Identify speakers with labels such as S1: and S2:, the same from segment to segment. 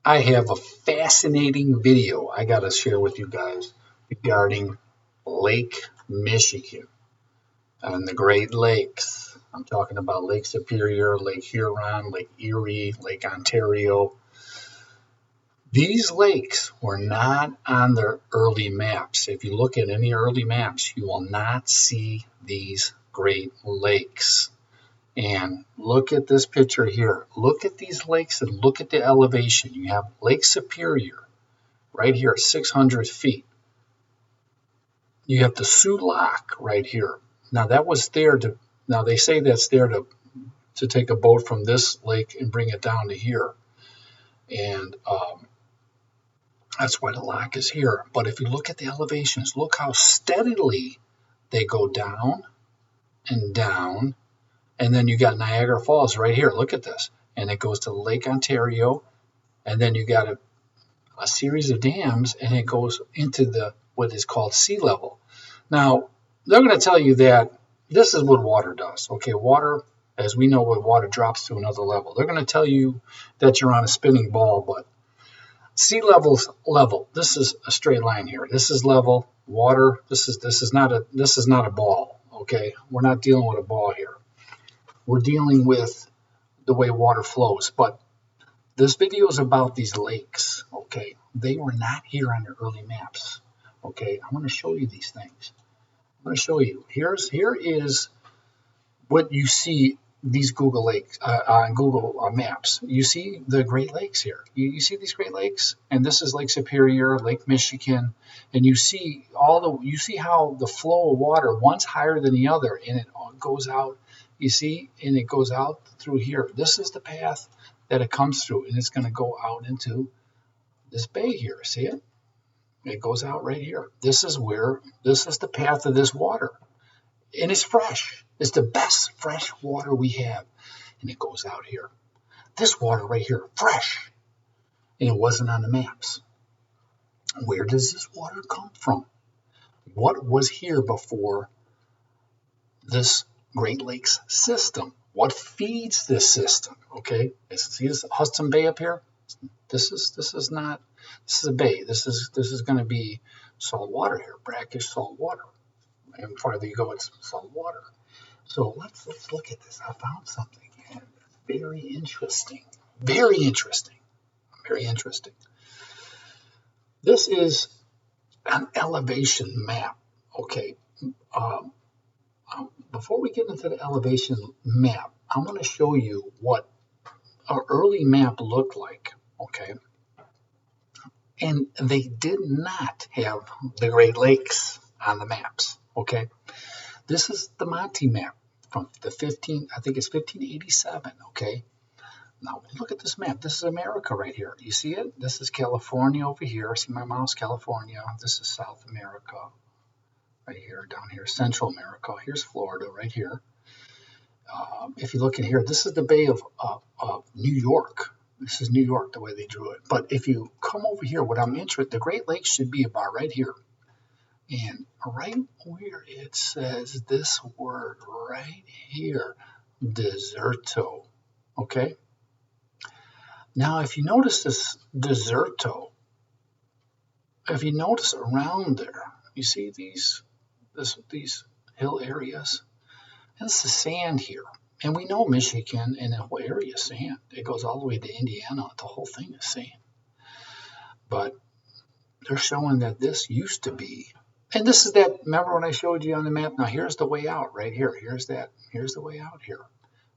S1: I have a fascinating video I got to share with you guys regarding Lake Michigan and the Great Lakes. I'm talking about Lake Superior, Lake Huron, Lake Erie, Lake Ontario. These lakes were not on the early maps. If you look at any early maps, you will not see these Great Lakes. And look at this picture here. Look at these lakes and look at the elevation. You have Lake Superior right here at 600 feet. You have the Soo Loch right here. Now that was there to, now they say that's there to take a boat from this lake and bring it down to here. And that's why the loch is here. But if you look at the elevations, look how steadily they go down and down. And then you got Niagara Falls right here. Look at this. And it goes to Lake Ontario. And then you got a series of dams, and it goes into the what is called sea level. Now, they're going to tell you that this is what water does. Okay, water, as we know, what water drops to another level. They're going to tell you that you're on a spinning ball, but sea level's level. This is a straight line here. This is level. Water. This is not a ball. Okay, we're not dealing with a ball here. We're dealing with the way water flows. But this video is about these lakes, okay? They were not here on the early maps, okay? I'm going to show you these things. I'm going to show you. Here is what you see these Google lakes on Google Maps. You see the Great Lakes here. You see these Great Lakes, and this is Lake Superior, Lake Michigan, and you see how the flow of water, one's higher than the other, and it goes out. You see, and it goes out through here. This is the path that it comes through, and it's going to go out into this bay here. See it? It goes out right here. This is the path of this water. And it's fresh. It's the best fresh water we have. And it goes out here. This water right here, fresh. And it wasn't on the maps. Where does this water come from? What was here before this Great Lakes system? What feeds this system? Okay, see this Hudson Bay up here? This is a bay. This is going to be salt water here, brackish salt water. And farther you go, it's salt water. So let's look at this. I found something very interesting. Very interesting. Very interesting. This is an elevation map. Okay. Before we get into the elevation map, I'm going to show you what our early map looked like, okay? And they did not have the Great Lakes on the maps, okay? This is the Monty map from I think it's 1587, okay? Now, look at this map. This is America right here. You see it? This is California over here. See my mouse? California. This is South America. Right here, down here, Central America. Here's Florida right here. If you look in here, this is the Bay of New York. This is New York, the way they drew it. But if you come over here, what I'm interested, the Great Lakes should be about right here. And right where it says this word right here, deserto. Okay? Now, if you notice this deserto, if you notice around there, you see these hill areas. That's the sand here. And we know Michigan and the whole area is sand. It goes all the way to Indiana. The whole thing is sand. But they're showing that this used to be. And this is that, remember when I showed you on the map? Now here's the way out right here. Here's the way out here.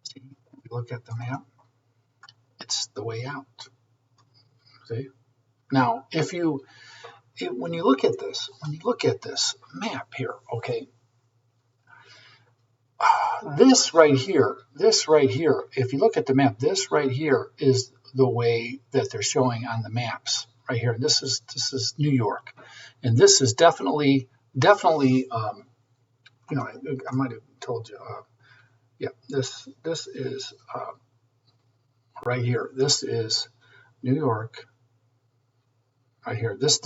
S1: See, if you look at the map, it's the way out. See? Now, when you look at this map here, okay, this right here, if you look at the map, this right here is the way that they're showing on the maps right here. This is New York, and this is definitely, I might have told you, this is right here. This is New York. Right here, this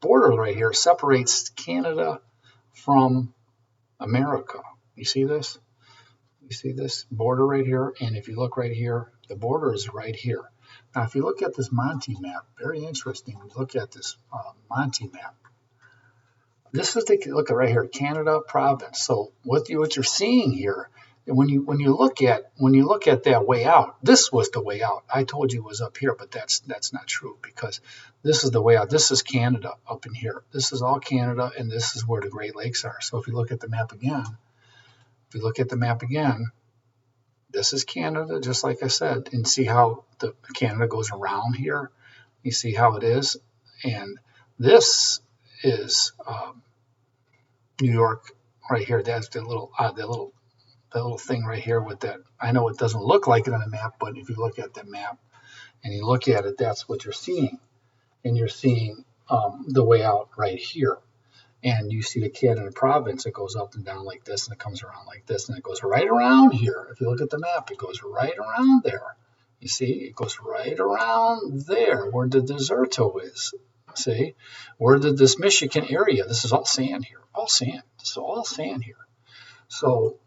S1: border right here separates Canada from America. You see this? You see this border right here? And if you look right here, the border is right here. Now, if you look at this Monty map, very interesting. Look at this Monty map. This is look at right here, Canada province. So what you're seeing here, when you look at that way out, this was the way out. I told you it was up here, but that's not true, because this is the way out. This is Canada up in here. This is all Canada, and this is where the Great Lakes are. So if you look at the map again, this is Canada, just like I said, and see how the Canada goes around here. You see how it is, and this is New York right here. That's the little thing right here with that. I know it doesn't look like it on the map, but if you look at the map and you look at it, that's what you're seeing, and you're seeing the way out right here. And you see the Canada province, it goes up and down like this, and it comes around like this, and it goes right around here. If you look at the map, it goes right around there. You see, it goes right around there where the Deserto is. See, where this Michigan area, this is all sand here, all sand. This is all sand here. So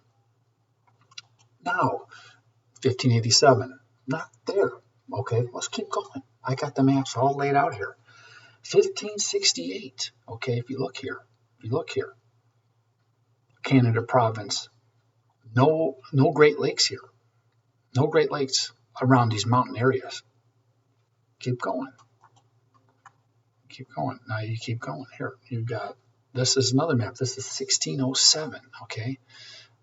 S1: now, 1587, not there. Okay, let's keep going. I got the maps all laid out here. 1568, okay, if you look here, Canada province, no Great Lakes here, no Great Lakes around these mountain areas. Keep going. Now you keep going. Here, you've got, this is another map. This is 1607, okay,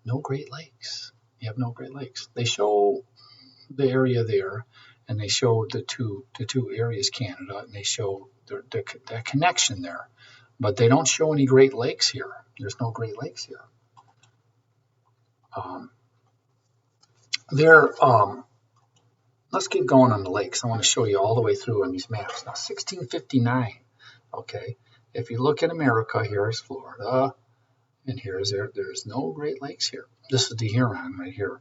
S1: no Great Lakes. You have no Great Lakes. They show the area there, and they show the two areas, Canada, and they show the connection there, but they don't show any Great Lakes here. There's no Great Lakes here. Let's keep going on the lakes. I want to show you all the way through on these maps. Now, 1659, okay, if you look at America, here's Florida, and there's no Great Lakes here. This is the Huron right here,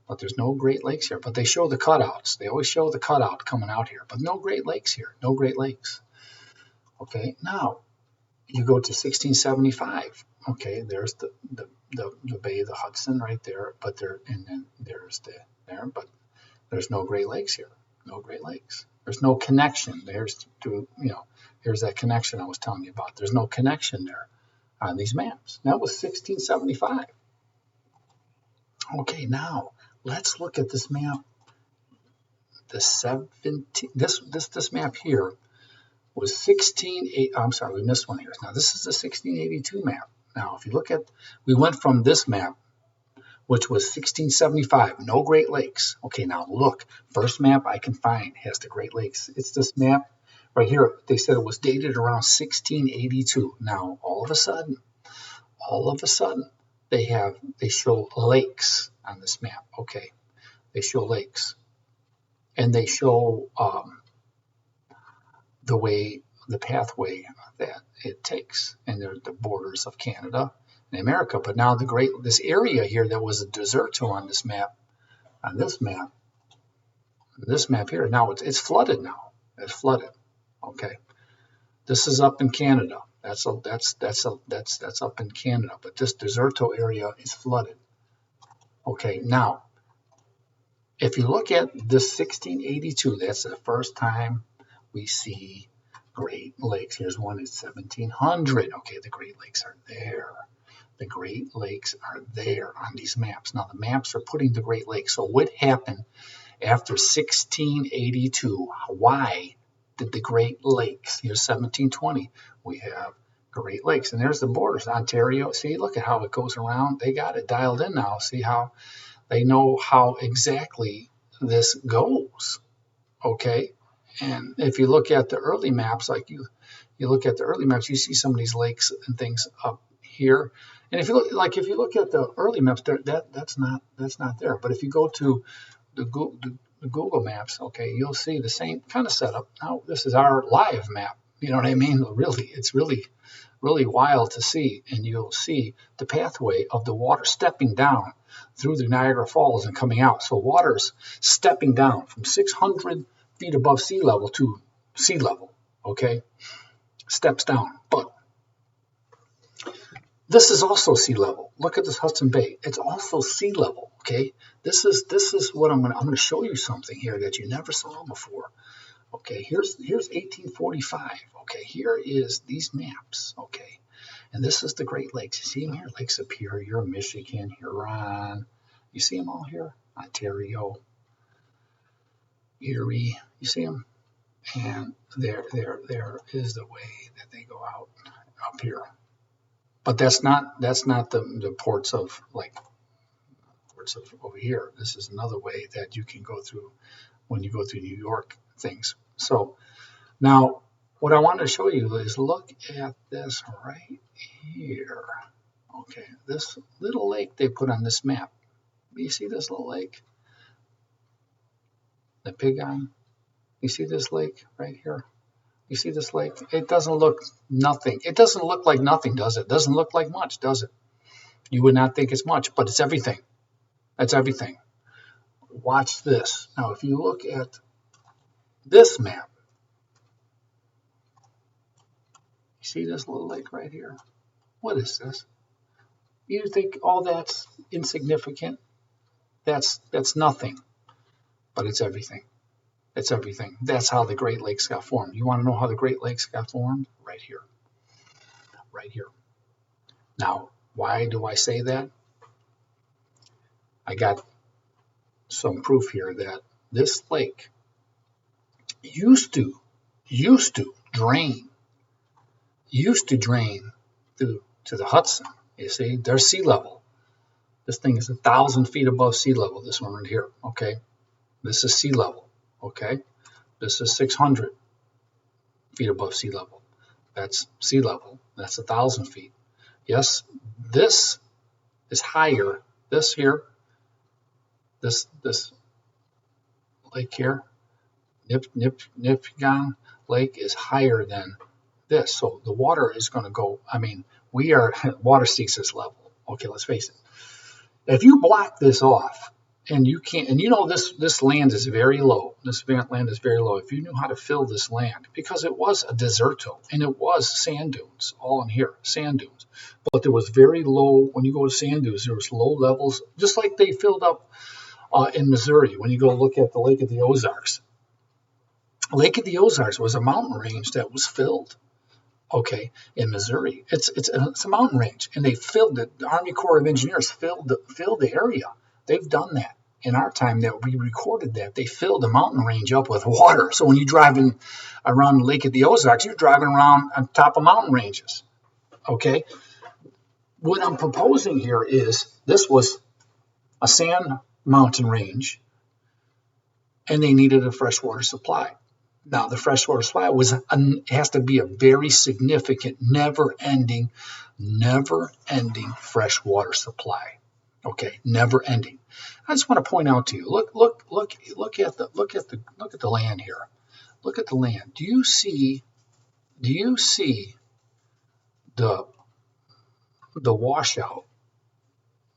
S1: but there's no Great Lakes here. But they show the cutouts. They always show the cutout coming out here, but no Great Lakes here, no Great Lakes. Okay, now you go to 1675. Okay, there's the Bay of the Hudson right there, but but there's no Great Lakes here. No Great Lakes. There's no connection. Here's that connection I was telling you about. There's no connection there on these maps. That was 1675. Okay, now let's look at this map. This map here was 1680. I'm sorry, we missed one here. Now this is the 1682 map. Now if you look at, we went from this map, which was 1675, no Great Lakes. Okay, now look, first map I can find has the Great Lakes. It's this map right here. They said it was dated around 1682. Now all of a sudden, they show lakes on this map. Okay, they show lakes, and they show the pathway that it takes, and they're the borders of Canada and America. But now this area here that was a deserto on this map, here, now it's flooded now. It's flooded. Okay, this is up in Canada. That's up in Canada. But this deserto area is flooded. Okay, now if you look at this 1682, that's the first time we see Great Lakes. Here's one in 1700. Okay, the Great Lakes are there. The Great Lakes are there on these maps. Now, the maps are putting the Great Lakes. So what happened after 1682? Why did the Great Lakes, here's 1720, we have Great Lakes. And there's the borders, Ontario. See, look at how it goes around. They got it dialed in now. See how they know how exactly this goes. Okay. And if you look at the early maps, like you look at the early maps, you see some of these lakes and things up here. And if you look at the early maps, that's not there. But if you go to the Google Maps, okay, you'll see the same kind of setup. Now this is our live map. You know what I mean? Really, it's really wild to see, and you'll see the pathway of the water stepping down through the Niagara Falls and coming out. So water's stepping down from 600 feet above sea level to sea level, okay? Steps down. But This is also sea level. Look at this Hudson Bay. It's also sea level. Okay, this is what I'm gonna show you something here that you never saw before. Okay, here's 1845. Okay, here is these maps. Okay, and this is the Great Lakes. You see them here, Lake Superior, Michigan, Huron. You see them all here, Ontario, Erie. You see them, and there is the way that they go out up here. But that's not the ports of like ports of over here. This is another way that you can go through when you go through New York things. So now what I want to show you is look at this right here. Okay, this little lake they put on this map. You see this little lake? The Piegan? You see this lake right here? You see this lake? It doesn't look nothing. It doesn't look like nothing, does it? It doesn't look like much, does it? You would not think it's much, but it's everything. That's everything. Watch this. Now, if you look at this map, you see this little lake right here? What is this? You think, oh, that's insignificant? That's nothing, but it's everything. It's everything. That's how the Great Lakes got formed. You want to know how the Great Lakes got formed? Right here. Right here. Now, why do I say that? I got some proof here that this lake used to drain through to the Hudson. You see, there's sea level. This thing is 1,000 feet above sea level, this one right here, okay? This is sea level. Okay, this is 600 feet above sea level. That's sea level. That's 1,000 feet. Yes, this is higher. This here, this lake here, Nipigon Lake is higher than this. So the water is going to go. I mean, we are water seeks this level. Okay, let's face it. If you block this off, and you can't, and you know this land is very low. This land is very low. If you knew how to fill this land, because it was a deserto and it was sand dunes all in here, sand dunes. But there was very low, when you go to sand dunes, there was low levels, just like they filled up in Missouri. When you go look at the Lake of the Ozarks, Lake of the Ozarks was a mountain range that was filled. Okay, in Missouri, it's a mountain range, and they filled it. The Army Corps of Engineers filled the area. They've done that. In our time that we recorded that, they filled the mountain range up with water. So when you're driving around the Lake of the Ozarks, you're driving around on top of mountain ranges. Okay? What I'm proposing here is this was a sand mountain range, and they needed a freshwater supply. Now, the freshwater supply has to be a very significant, never-ending freshwater supply. Okay, never ending. I just want to point out to you. Look at the land here. Look at the land. Do you see the washout?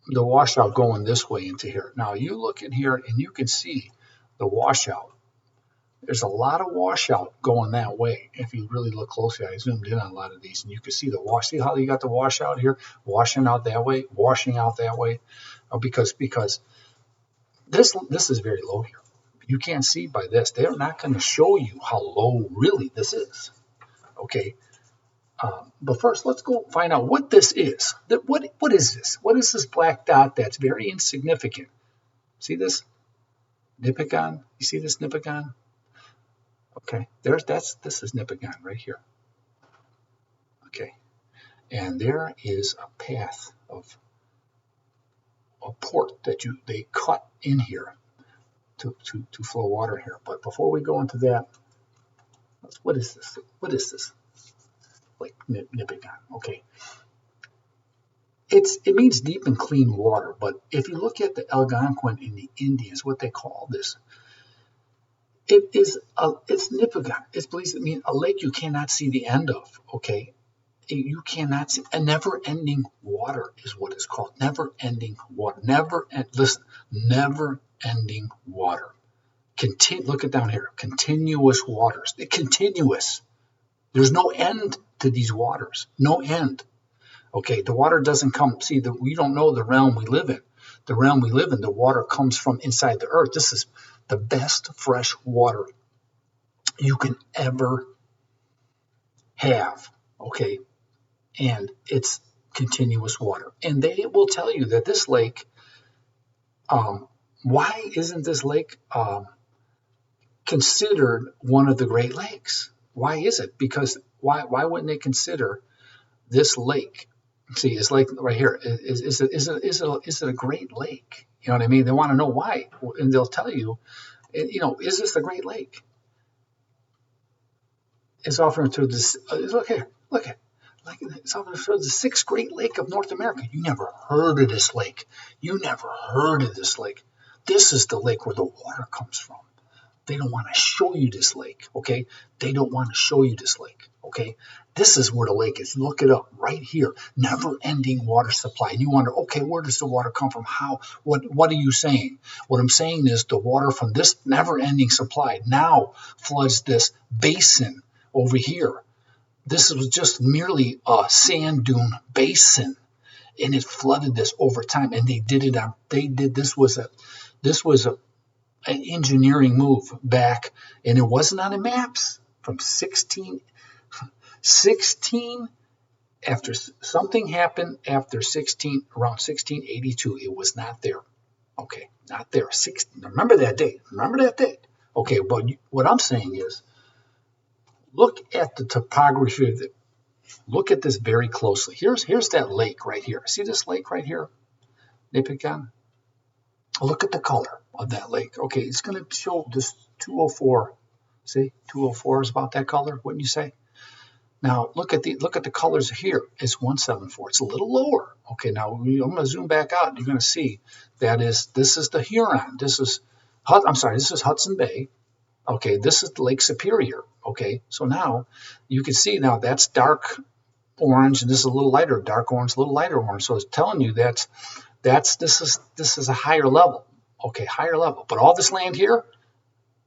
S1: The washout going this way into here. Now you look in here and you can see the washout. There's a lot of washout going that way. If you really look closely, I zoomed in on a lot of these, and you can see the wash. See how you got the washout here, washing out that way, washing out that way, because this is very low here. You can't see by this. They're not going to show you how low really this is. Okay, but first let's go find out what this is. What is this? What is this black dot that's very insignificant? See this? Nipigon? You see this Nipigon? Okay, this is Nipigon right here. Okay, and there is a path of a port that they cut in here to flow water here. But before we go into that, what is this? What is this? Like Nipigon. Okay, it means deep and clean water. But if you look at the Algonquin in the Indians, what they call this. It's Nipigon. It's believed to mean a lake you cannot see the end of. Okay, you cannot see a never-ending water is what it's called. Never-ending water. Never-ending water. Look at down here. Continuous waters. They're continuous. There's no end to these waters. No end. Okay, the water doesn't come. See, we don't know the realm we live in. The realm we live in, the water comes from inside the earth. This is the best fresh water you can ever have. Okay, and it's continuous water. And they will tell you that this lake, why isn't this lake considered one of the Great Lakes? Why is it? Because why wouldn't they consider this lake? See, it's like right here. Is it a Great Lake? You know what I mean? They want to know why, and they'll tell you, is this the Great Lake? It's often to this. Look here, look at. Like it's often referred to the sixth Great Lake of North America. You never heard of this lake. You never heard of this lake. This is the lake where the water comes from. They don't want to show you this lake, okay? They don't want to show you this lake, okay? This is where the lake is. Look it up right here. Never-ending water supply. And you wonder, okay, where does the water come from? How? What are you saying? What I'm saying is the water from this never-ending supply now floods this basin over here. This was just merely a sand dune basin, and it flooded this over time. And they did it on. This was an engineering move back, and it wasn't on the maps from 16 after something happened after 16 around 1682. It was not there. Okay, not there. Remember that date. Okay, but what I'm saying is, look at the topography of it. Look at this very closely. Here's that lake right here. See this lake right here? Nipigon? Look at the color of that lake. Okay, it's going to show this 204. See, 204 is about that color, wouldn't you say? Now look at the colors here. It's 174. It's a little lower. Okay, now I'm going to zoom back out. You're going to see this is the Huron. This is Hudson Bay. Okay, this is Lake Superior. Okay, so now you can see now that's dark orange, and this is a little lighter, dark orange, a little lighter orange. So it's telling you this is a higher level. Okay, higher level. But all this land here,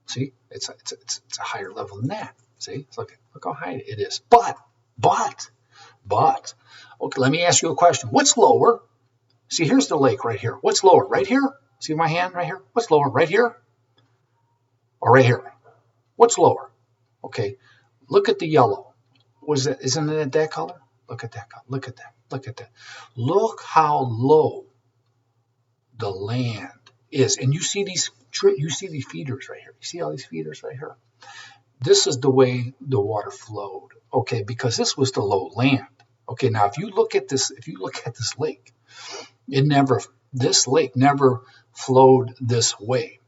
S1: see, it's a higher level than that. See, look how high it is. But, okay, let me ask you a question. What's lower? See, here's the lake right here. What's lower? Right here? See my hand right here? What's lower? Right here? Or right here? What's lower? Okay, look at the yellow. Isn't it that color? Look at that color. Look at that. Look how low the land is. And you see these feeders right here. You see all these feeders right here? This is the way the water flowed. Okay, because this was the low land. Okay, now if you look at this lake, this lake never flowed this way.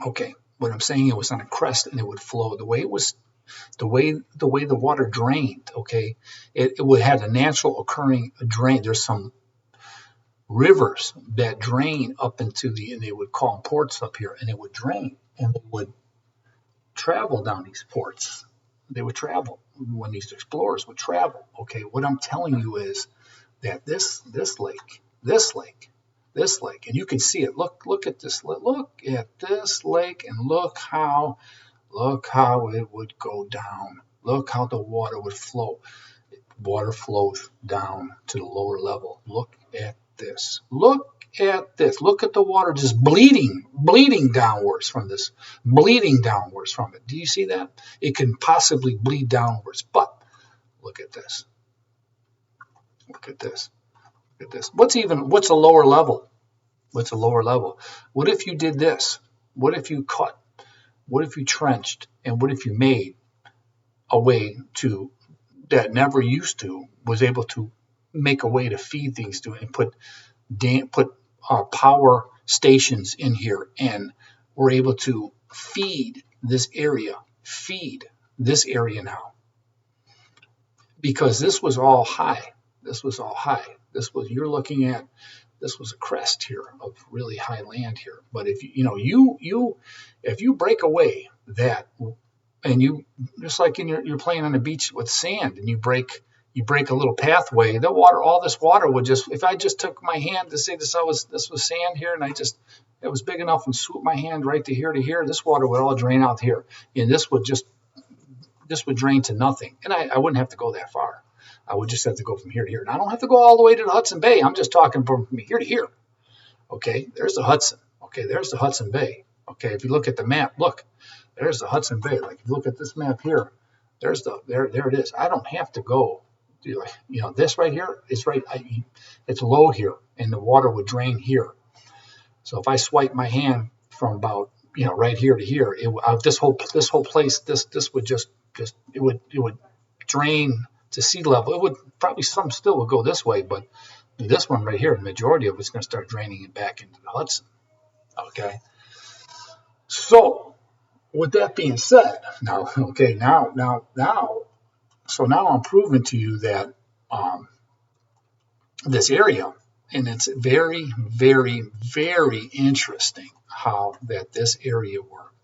S1: Okay, what I'm saying, it was on a crest and it would flow the way the water drained. Okay, it had a natural occurring drain. There's some rivers that drain up into and they would call them ports up here, and it would drain and it would travel down these ports. They would travel when these explorers would travel. Okay, what I'm telling you is that this lake, and you can see it. Look at this. Look at this lake, and look how it would go down. Look how the water would flow. Water flows down to the lower level. Look at this. Look at the water just bleeding downwards from this. Bleeding downwards from it. Do you see that? It can possibly bleed downwards. But look at this. Look at this. What's a lower level? What's a lower level? What if you did this? What if you cut? What if you trenched? And what if you made a way that never used to, was able to make a way to feed things to it, and put power stations in here, and we're able to feed this area now, because this was all high. You're looking at, this was a crest here of really high land here. But if if you break away that, and you just like you're playing on the beach with sand, and you break a little pathway, all this water would just, if I just took my hand to say this was sand here, and it was big enough and swoop my hand right to here, this water would all drain out here, and this would drain to nothing, and I wouldn't have to go that far. I would just have to go from here to here. And I don't have to go all the way to the Hudson Bay. I'm just talking from here to here. Okay, there's the Hudson. Okay, there's the Hudson Bay. Okay, if you look at the map, look, there's the Hudson Bay. Like if you look at this map here, there it is. I don't have to go. This right here is right. It's low here, and the water would drain here. So if I swipe my hand from about right here to here, this whole place, this would just it would drain to sea level. It would probably some still would go this way, but this one right here, the majority of it's going to start draining it back into the Hudson. Okay. So with that being said, now I'm proving to you that this area, and it's very, very, very interesting how that this area worked,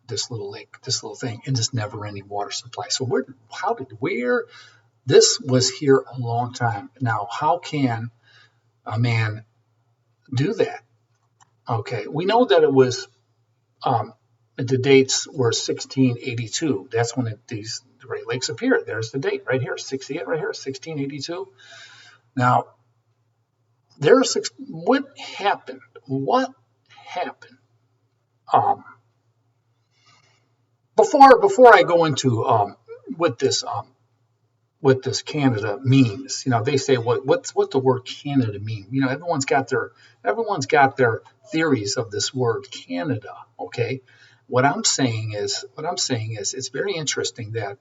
S1: this little lake, this little thing, and this never-ending water supply. So where this was here a long time. Now, how can a man do that? Okay, we know that it was the dates were 1682. That's when these Great Lakes appeared. There's the date right here, 68 right here, 1682. Now, what happened? What happened? Before I go into what this Canada means, they say what's the word Canada mean? Everyone's got their theories of this word Canada. Okay, what I'm saying is it's very interesting that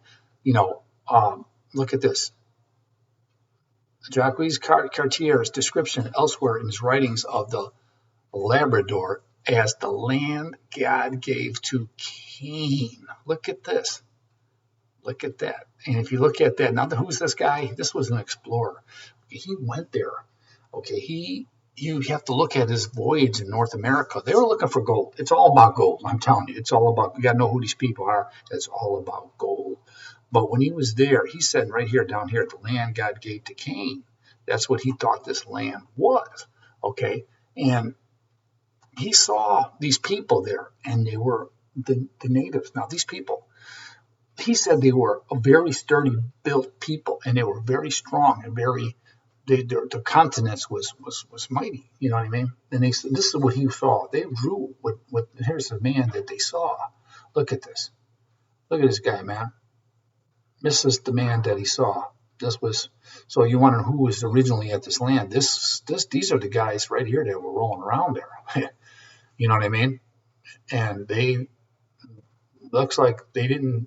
S1: look at this. Jacques Cartier's description elsewhere in his writings of the Labrador as the land God gave to Cain. Look at this. Look at that. And if you look at that, now who's this guy? This was an explorer. He went there. Okay, you have to look at his voyage in North America. They were looking for gold. It's all about gold. I'm telling you, it's all about, you got to know who these people are. It's all about gold. But when he was there, he said right here, down here, the land God gave to Cain. That's what he thought this land was. Okay. And he saw these people there, and they were the natives. Now, these people, he said they were a very sturdy built people, and they were very strong and their continence was mighty. You know what I mean? And this is what he saw. They drew here's the man that they saw. Look at this. Look at this guy, man. This is the man that he saw. So you want to know who was originally at this land. These are the guys right here that were rolling around there. You know what I mean? And they looks like they didn't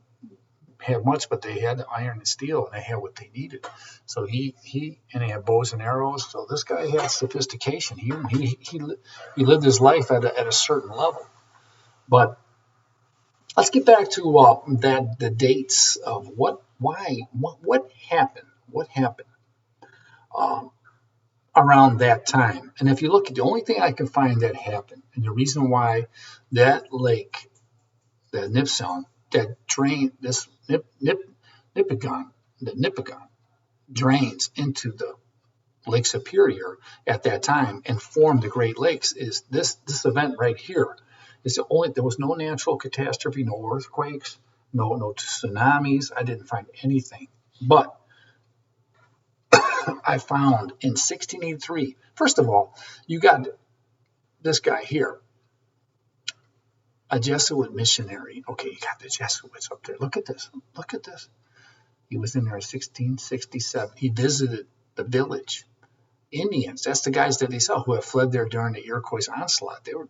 S1: have much, but they had the iron and steel, and they had what they needed. So and they had bows and arrows. So this guy had sophistication. He lived his life at a certain level. But let's get back to the dates of what happened. What happened around that time? And if you look at the only thing I can find that happened, and the reason why that lake, the Nipissing, that drained this Nipigon drains into the Lake Superior at that time and formed the Great Lakes, is this event right here. There was no natural catastrophe, no earthquakes, no tsunamis. I didn't find anything. But I found in 1683, first of all, you got this guy here, a Jesuit missionary. Okay, you got the Jesuits up there. Look at this. Look at this. He was in there in 1667. He visited the village. Indians, that's the guys that they saw who had fled there during the Iroquois onslaught. They were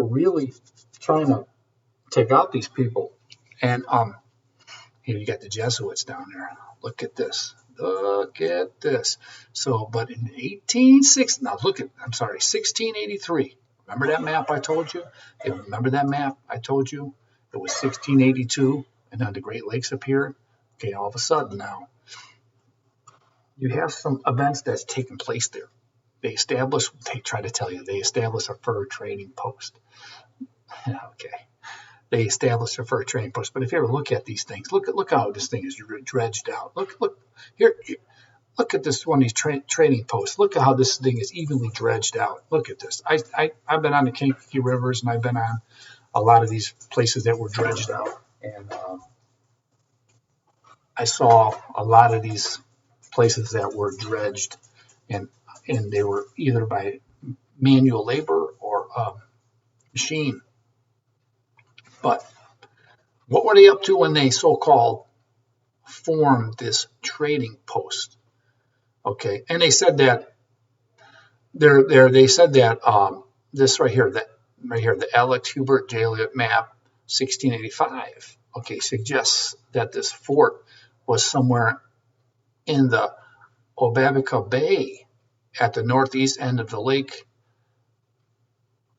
S1: really trying to take out these people. And here you got the Jesuits down there. Look at this. Look at this. So, but in 1683. Remember that map I told you? Remember that map I told you? It was 1682, and then the Great Lakes appeared. Okay, all of a sudden now, you have some events that's taken place there. They established a fur trading post. Okay. They established a fur trading post. But if you ever look at these things, look how this thing is dredged out. Look here. Look at this one of these trading posts. Look at how this thing is evenly dredged out. Look at this. I've been on the Kankakee rivers, and I've been on a lot of these places that were dredged out. And I saw a lot of these places that were dredged, and they were either by manual labor or machine. But what were they up to when they so-called formed this trading post? Okay, and they said that this right here, the Alex Hubert J. Elliott map, 1685, okay, suggests that this fort was somewhere in the Obabica Bay at the northeast end of the lake,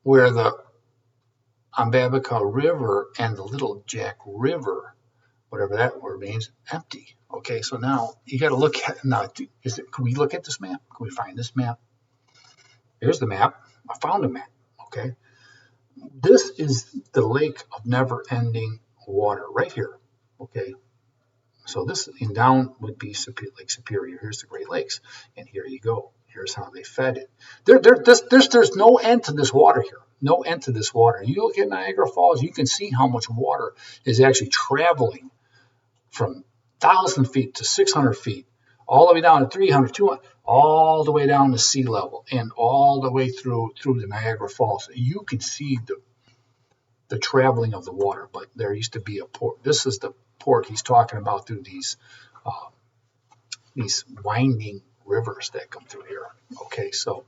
S1: where the Ambabica River and the Little Jack River, whatever that word means, empty. Okay, so now you got to look at now. Can we look at this map? Can we find this map? Here's the map. I found a map. Okay, this is the lake of never-ending water right here. Okay, so this and down would be Lake Superior. Here's the Great Lakes, and here you go. Here's how they fed it. There's no end to this water here. No end to this water. You look at Niagara Falls, you can see how much water is actually traveling from 1,000 feet to 600 feet, all the way down to 300, 200, all the way down to sea level, and all the way through the Niagara Falls. You can see the traveling of the water. But there used to be a port. This is the port he's talking about through these winding rivers that come through here. Okay, so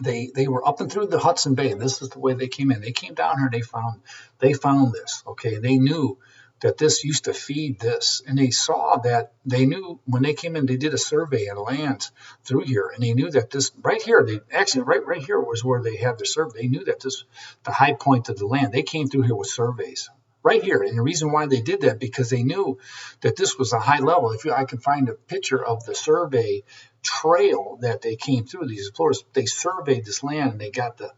S1: they were up and through the Hudson Bay, and this is the way they came in. They came down here, they found this. Okay, they knew that this used to feed this, and they saw that. They knew when they came in, they did a survey of land through here, and they knew that this right here, they actually right here was where they had the survey. They knew that this the high point of the land. They came through here with surveys right here, and the reason why they did that, because they knew that this was a high level. I can find a picture of the survey trail that they came through, these explorers, they surveyed this land, and they got the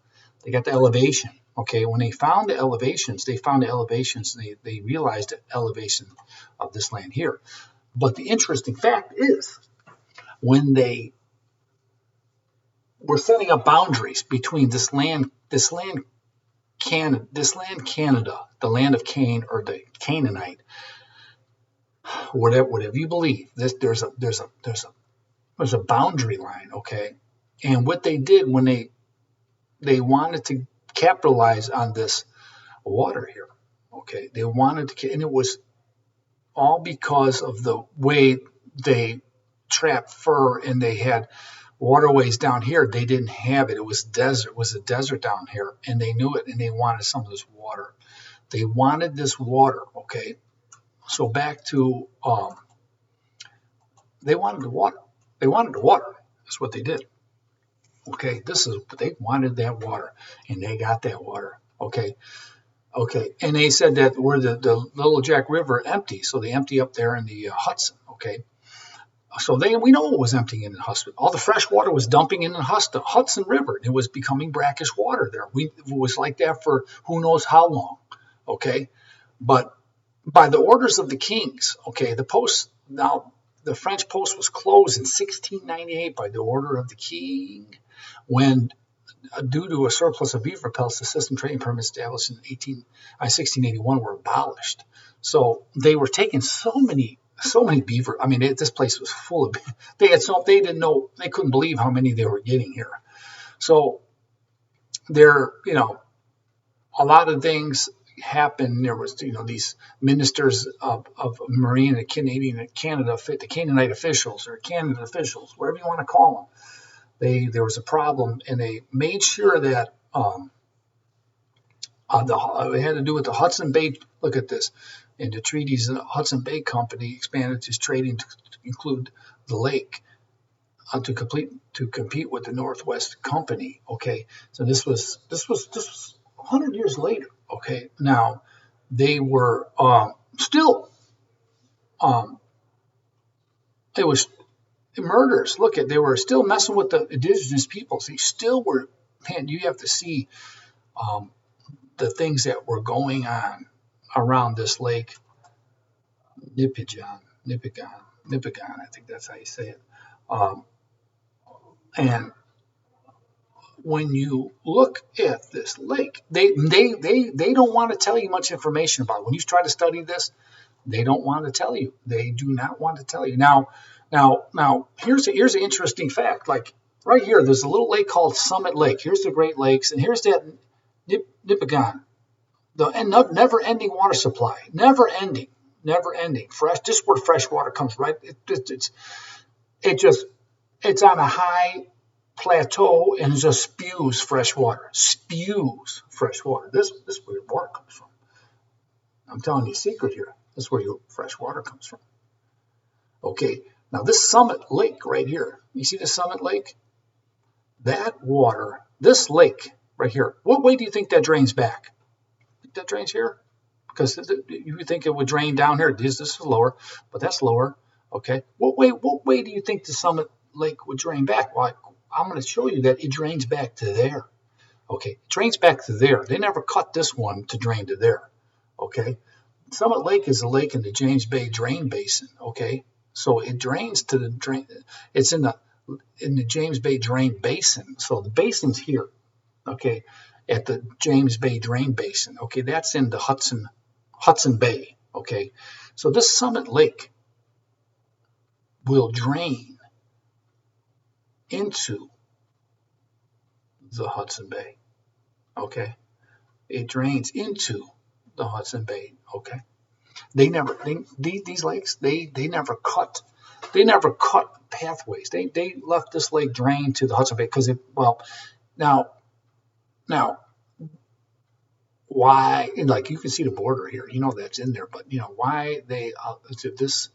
S1: elevation. Okay, when they found the elevations, they realized the elevation of this land here. But the interesting fact is, when they were setting up boundaries between this land Canada, the land of Cain, or the Canaanite, whatever you believe, there's a boundary line, okay? And what they did when they wanted to capitalize on this water here, okay? They wanted to, and it was all because of the way they trapped fur, and they had waterways down here. They didn't have it. It was desert. It was a desert down here, and they knew it, and they wanted some of this water. They wanted this water, okay? So back to they wanted the water. They wanted the water. That's what they did. Okay, they wanted that water, and they got that water. Okay, and they said that where the Little Jack River empty, so they empty up there in the Hudson. Okay, so we know it was emptying in the Hudson. All the fresh water was dumping in the Hudson River. It was becoming brackish water there. It was like that for who knows how long. Okay, but by the orders of the kings, okay, the French post was closed in 1698 by the order of the king, when, due to a surplus of beaver pelts, the system trading permits established in 1681 were abolished. So they were taking so many beaver. I mean, this place was full of. They didn't know. They couldn't believe how many they were getting here. So there, a lot of things happened. There was, these ministers of Marine and Canada, the Canaanite officials or Canada officials, whatever you want to call them. There was a problem, and they made sure that it had to do with the Hudson Bay. Look at this. In the treaties, the Hudson Bay Company expanded its trading to include the lake to compete with the Northwest Company. Okay, so this was 100 years later. Okay, now they were still it was murders. They were still messing with the indigenous peoples. They still were. Man, you have to see the things that were going on around this lake, Nipigon. I think that's how you say it. And when you look at this lake, they don't want to tell you much information about it. When you try to study this, They don't want to tell you. They do not want to tell you. Now, here's an interesting fact. Like right here, there's a little lake called Summit Lake. Here's the Great Lakes, and here's that Nipigon, the never-ending water supply, never-ending, fresh. This is where fresh water comes, right? It's on a high plateau and it just spews fresh water. This is where your water comes from. I'm telling you a secret here. This is where your fresh water comes from. Okay, now this Summit Lake right here, you see the Summit Lake? That water, this lake right here, what way do you think that drains back? Think that drains here? Because you think it would drain down here. This is lower, but that's lower. Okay, what way do you think the Summit Lake would drain back? Well, I'm going to show you that it drains back to there. Okay, it drains back to there. They never cut this one to drain to there. Okay, Summit Lake is a lake in the James Bay Drain Basin. Okay, so it drains to the drain. It's in the James Bay Drain Basin. So the basin's here. Okay, at the James Bay Drain Basin. Okay, that's in the Hudson Bay. Okay, so this Summit Lake will drain into the Hudson Bay. Okay, it drains into the Hudson Bay. Okay, these lakes they never cut pathways. They left this lake drain to the Hudson Bay because now why, like you can see the border here, that's in there, but why they this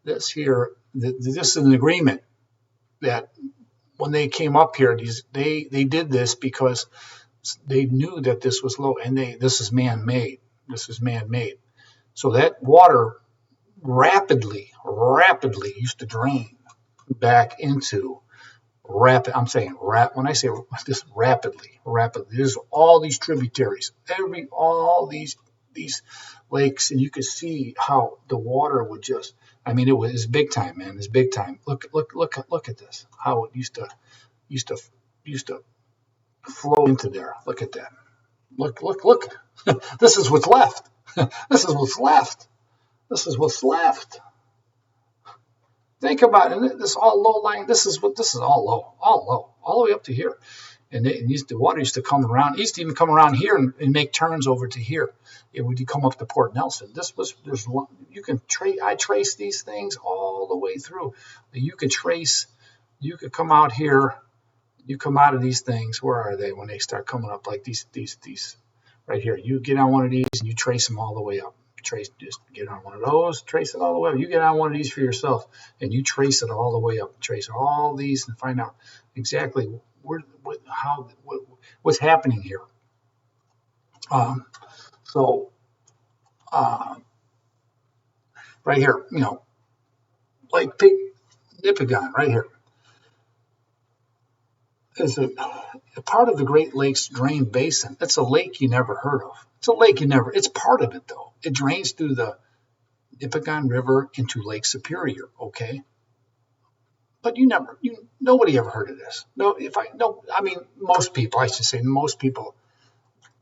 S1: is an agreement that when they came up here, they did this because they knew that this was low, and this is man-made. So that water rapidly used to drain back into I'm saying when I say this rapidly, there's all these tributaries, all these lakes, and you could see how the water would just, it was big time, man. It's big time. Look at this, how it used to flow into there. Look at that. Look. This is what's left. This is what's left. Think about it. This all low lying. This is all low, all the way up to here. And the water used to come around. It used to even come around here and make turns over to here. It would come up to Port Nelson. I trace these things all the way through. You could come out here. You come out of these things. Where are they when they start coming up like these right here? You get on one of these and you trace them all the way up. Just get on one of those, trace it all the way up. You get on one of these for yourself and you trace it all the way up. Trace all these and find out exactly what's happening here. Right here, like Nipigon right here is a part of the Great Lakes Drain Basin. It's a lake you never heard of. It's part of it though. It drains through the Nipigon River into Lake Superior, okay? But nobody ever heard of this. Most people,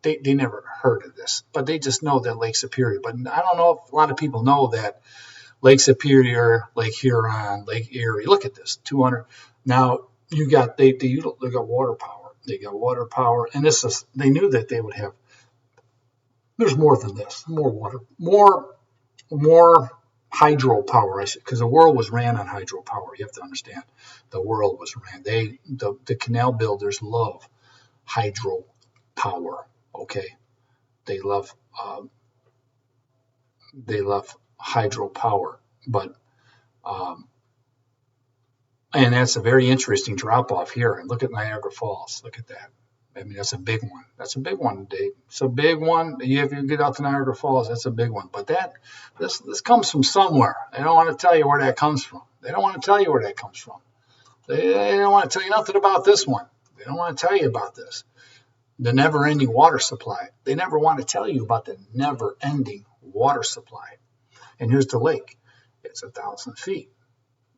S1: they never heard of this, but they just know that Lake Superior. But I don't know if a lot of people know that Lake Superior, Lake Huron, Lake Erie. Look at this, 200. Now they got water power. And they knew that they would have. There's more than this, more water, more hydropower, because the world was ran on hydropower. You have to understand, the world was ran. The canal builders love hydropower. Okay, they love hydropower, but and that's a very interesting drop off here. And look at Niagara Falls. Look at that. That's a big one. Dave. It's a big one. If you get out to Niagara Falls, that's a big one. But this comes from somewhere. They don't want to tell you where that comes from. They don't want to tell you nothing about this one. They don't want to tell you about this. The never-ending water supply. They never want to tell you about the never-ending water supply. And here's the lake. It's 1,000 feet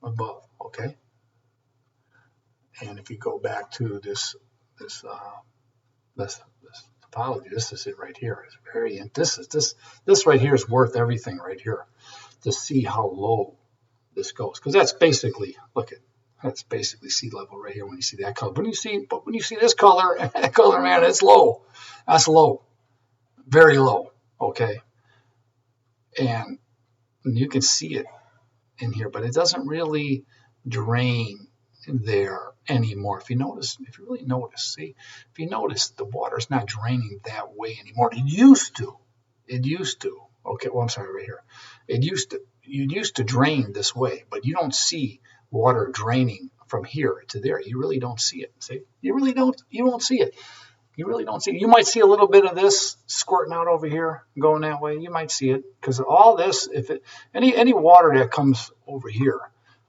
S1: above. Okay. And if you go back to this topology, this is it right here. It's this right here is worth everything right here. to see how low this goes, because that's basically, look at, that's basically sea level right here when you see that color. When you see this color and that color, man, it's low. That's low, very low. Okay, and you can see it in here, but it doesn't really drain there anymore. If you really notice, see, if you notice, the water's not draining that way anymore. It used to. Okay, well, I'm sorry, right here. It used to drain this way, but you don't see water draining from here to there. You really don't see it. See, you won't see it. You really don't see it. You might see a little bit of this squirting out over here, going that way. You might see it, because all this, any water that comes over here,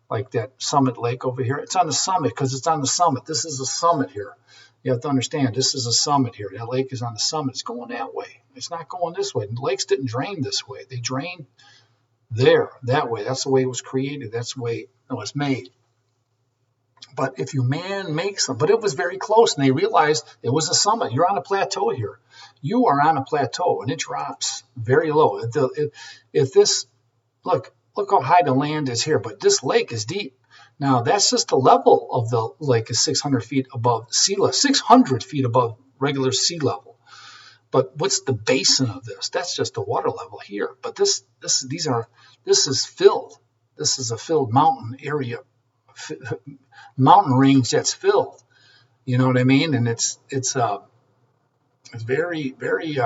S1: like that Summit Lake over here, it's on the summit because it's on the summit. This is a summit here. You have to understand, this is a summit here. That lake is on the summit. It's going that way. It's not going this way. The lakes didn't drain this way. They drained there, that way. That's the way it was created. That's the way it was made. But if man makes them, but it was very close, and they realized it was a summit. You're on a plateau here. You are on a plateau, and it drops very low. If this, look how high the land is here, but this lake is deep. Now, that's just the level of the lake is 600 feet above sea level, 600 feet above regular sea level. But what's the basin of this? That's just the water level here. But this is filled. This is a filled mountain area, mountain range that's filled. You know what I mean? And it's very, very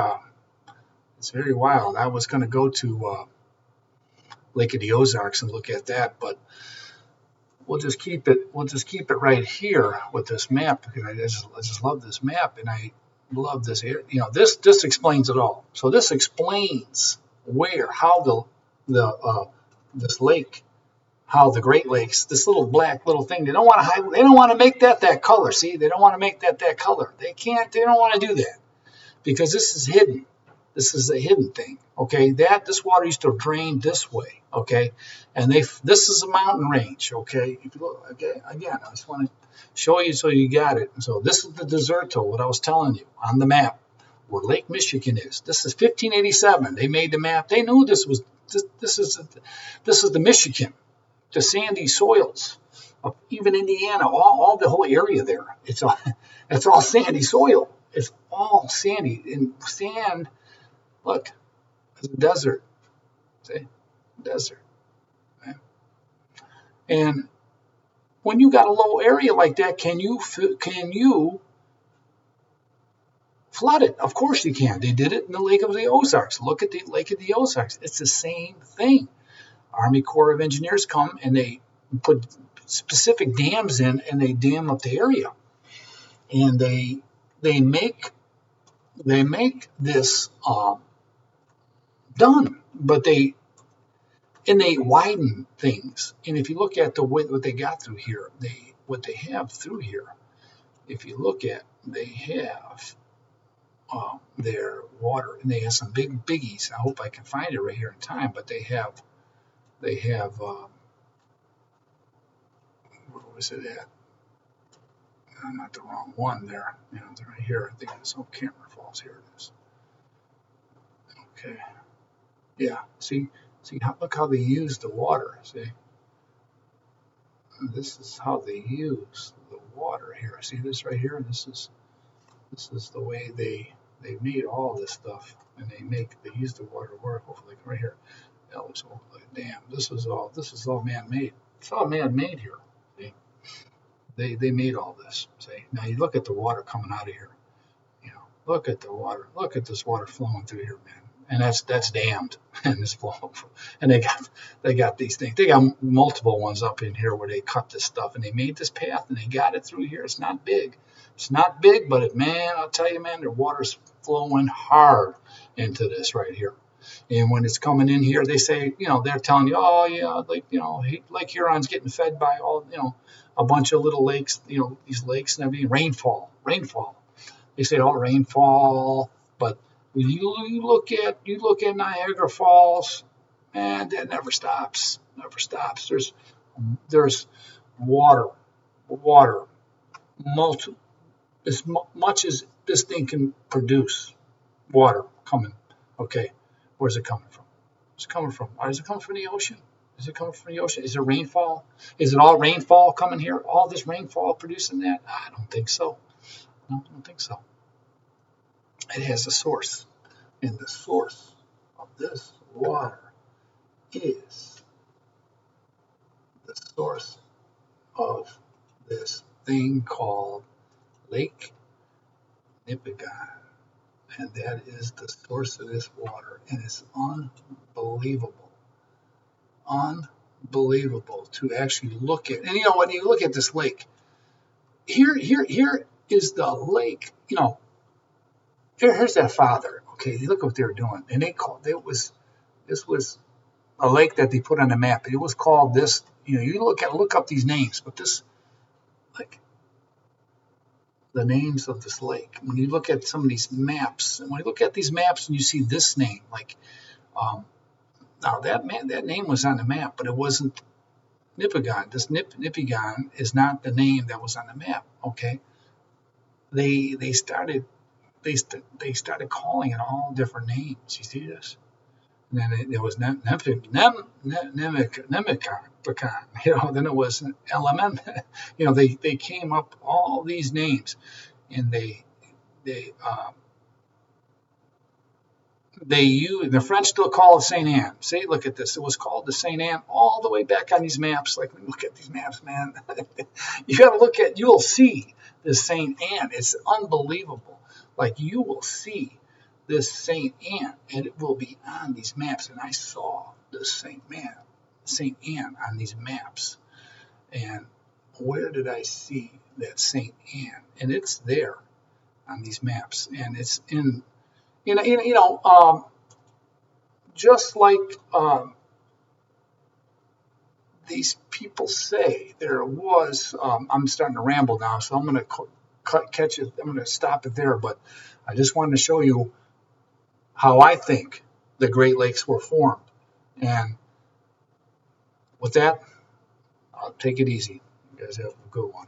S1: it's very wild. I was going to go to Lake of the Ozarks and look at that, but we'll just keep it right here with this map, because I just love this map, and I love this area. You know, this explains it all. So this explains how this lake, how the Great Lakes, this little black little thing, they don't want to hide. They don't want to make that color. See, they don't want to make that color. They can't. They don't want to do that, because this is hidden. This is a hidden thing. Okay, this water used to drain this way. Okay, and this is a mountain range. Okay, if you look again, I just want to show you so you got it. So this is the Deserto, what I was telling you on the map, where Lake Michigan is. This is 1587. They made the map. They knew this is the Michigan, the sandy soils of even Indiana, all the whole area there. It's all sandy soil. It's all sandy, and sand. Look, it's a desert. See, desert. Okay. And when you got a low area like that, can you flood it? Of course you can. They did it in the Lake of the Ozarks. Look at the Lake of the Ozarks. It's the same thing. Army Corps of Engineers come and they put specific dams in, and they dam up the area, and they make this done, but they widen things. And if you look at what they got through here, what they have through here, if you look at, they have their water, and they have some big biggies. I hope I can find it right here in time, but they have where was it at? I'm not the wrong one there. You know, they're right here. I think it's Camera Falls. Here it is. Okay. Yeah. See, look how they use the water. See, this is how they use the water here. See this right here. This is the way they made all this stuff, and they use the water to work. Hopefully, right here. That looks like a dam. This is all man-made. It's all man-made here. See, they made all this. See, now you look at the water coming out of here. You know, look at the water. Look at this water flowing through here, man. And that's dammed, and this flow. And they got these things. They got multiple ones up in here where they cut this stuff, and they made this path, and they got it through here. It's not big. It's not big, but man, I'll tell you, man, the water's flowing hard into this right here. And when it's coming in here, they say, you know, they're telling you, oh yeah, like, you know, Lake Huron's getting fed by all, you know, a bunch of little lakes, you know, these lakes and everything. Rainfall. They say, oh, rainfall, but you look at Niagara Falls, and that never stops. There's water, as much as this thing can produce water coming. Okay, where's it coming from? Where's it coming from? Is it coming from the ocean? Is it coming from the ocean? Is it rainfall? Is it all rainfall coming here? All this rainfall producing that? I don't think so. No, I don't think so. It has a source. And the source of this water is the source of this thing called Lake Nipigon. And that is the source of this water. And it's unbelievable. Unbelievable to actually look at. And you know, when you look at this lake, here is the lake. You know, here's that father. Okay, look what they're doing. And this was a lake that they put on the map. It was called this. You know, you look up these names, but this, like, the names of this lake. When you look at some of these maps, and when you look at these maps and you see this name, like, now that name was on the map, but it wasn't Nipigon. This Nipigon is not the name that was on the map. Okay, they started calling it all different names. You see this? And then it was Nemicon, you know. Then it was Element. You know, they came up all these names, and they use, the French still call it Saint Anne. See, look at this. It was called the Saint Anne all the way back on these maps. Like, look at these maps, man. You got to look at. You'll see this Saint Anne. It's unbelievable. Like, you will see this Saint Anne, and it will be on these maps. And I saw this Saint Anne on these maps. And where did I see that Saint Anne? And it's there on these maps, and it's in. Just like these people say, there was. I'm starting to ramble now, so I'm going to catch it. I'm going to stop it there. But I just wanted to show you how I think the Great Lakes were formed. And with that, I'll take it easy. You guys have a good one.